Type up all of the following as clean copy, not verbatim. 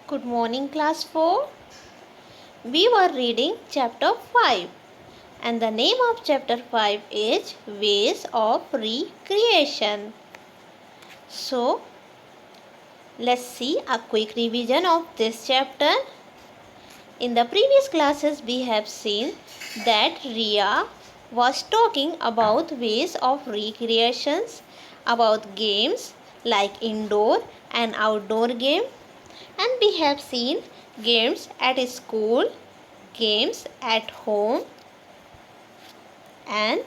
Good morning, class 4. We were reading chapter 5, and the name of chapter 5 is Ways of Recreation. So, let's see a quick revision of this chapter. In the previous classes, we have seen that Ria was talking about ways of recreations, about games like indoor and outdoor game, and we have seen games at school, games at home, and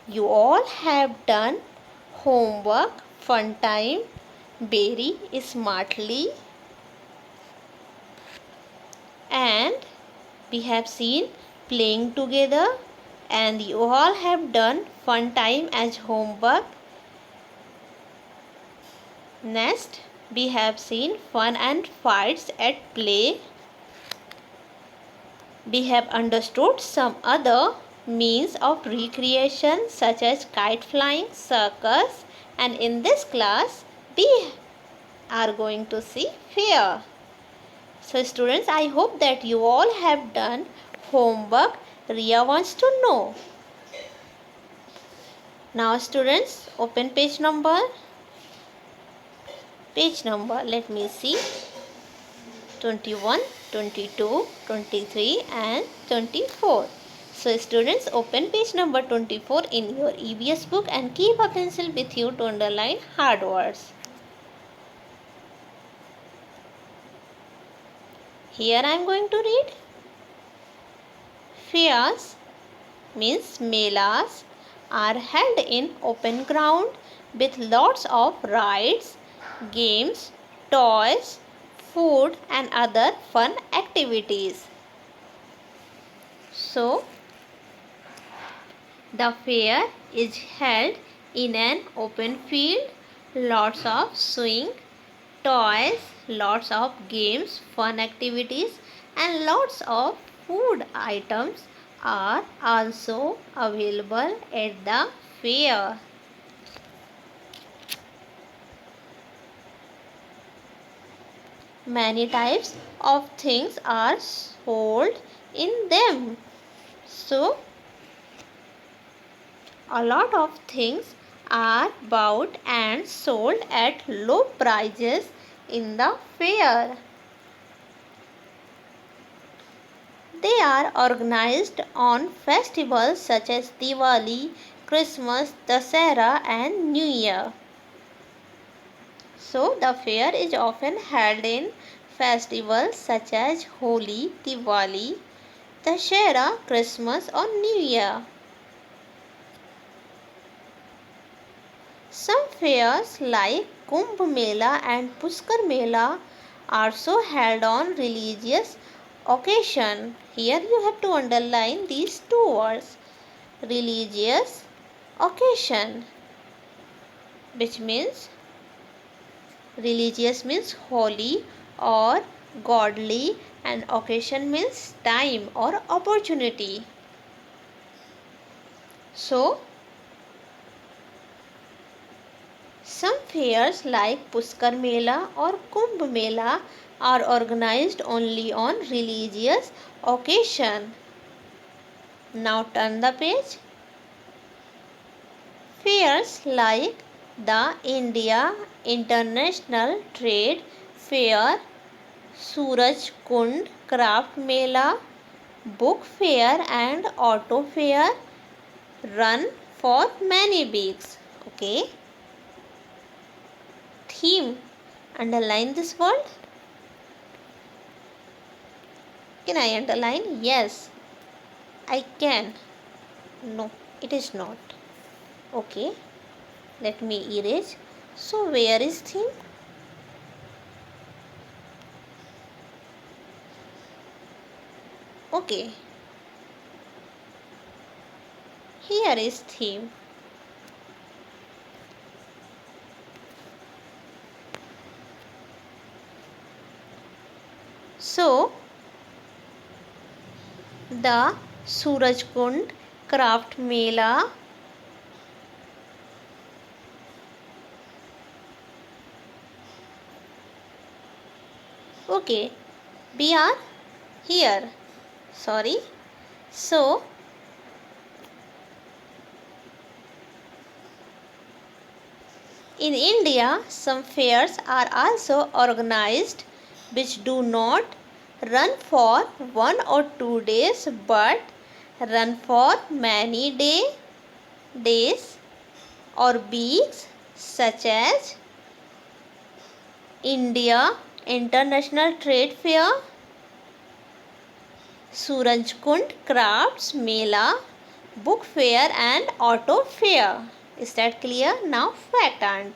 you all have done homework, fun time, very smartly, and we have seen playing together, and you all have done fun time as homework. Next, we have seen fun and fights at play. We have understood some other means of recreation such as kite flying, circus, and in this class we are going to see fair. So students, I hope that you all have done homework. Ria wants to know. Now students, open page number. Let me see. 21, 22, 23 and 24. So students, open page number 24 in your EVS book and keep a pencil with you to underline hard words. Here I am going to read. Fairs means melas are held in open ground with lots of rides, games, toys, food and other fun activities. So, the fair is held in an open field, lots of swing, toys, lots of games, fun activities and lots of food items are also available at the fair. Many types of things are sold in them. So, a lot of things are bought and sold at low prices in the fair. They are organized on festivals such as Diwali, Christmas, Dasara and New Year. So, the fair is often held in festivals such as Holi, Diwali, Dasara, Christmas or New Year. Some fairs like Kumbh Mela and Pushkar Mela are also held on religious occasion. Here you have to underline these two words. Religious occasion, which means religious means holy or godly and occasion means time or opportunity. So, some fairs like Pushkar Mela or Kumbh Mela are organized only on religious occasion. Now turn the page. Fairs like the India International Trade Fair, Suraj Kund Craft Mela, Book Fair and Auto Fair run for many weeks. Okay. Theme. Underline this word. Can I underline? Yes, I can. No, it is not. Okay, let me erase. So, where is theme? Okay, here is theme. So, the Surajkund Craft Mela okay, B are here. Sorry. So, in India, some fairs are also organized which do not run for 1 or 2 days but run for many days or weeks, such as India International Trade Fair, Surajkund Crafts Mela, Book Fair and Auto Fair. Is that clear? Now fact and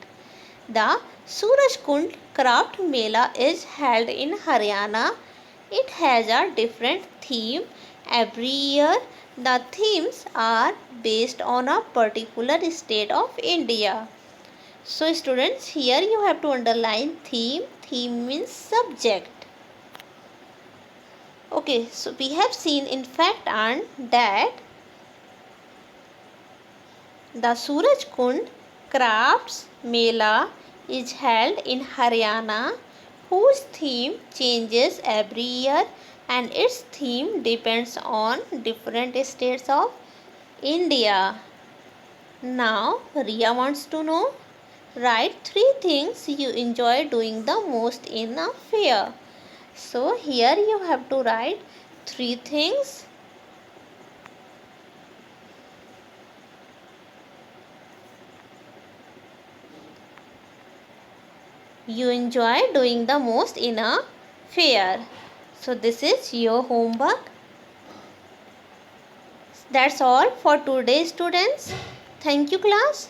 the Surajkund Craft Mela is held in Haryana. It has a different theme every year. The themes are based on a particular state of India. So students, here you have to underline theme. Theme means subject. Okay, so we have seen in fact and that the Surajkund Crafts Mela is held in Haryana, whose theme changes every year and its theme depends on different states of India. Now Riya wants to know, write 3 things you enjoy doing the most in a fair. So here you have to write 3 things you enjoy doing the most in a fair. So this is your homework. That's all for today, students. Thank you, class.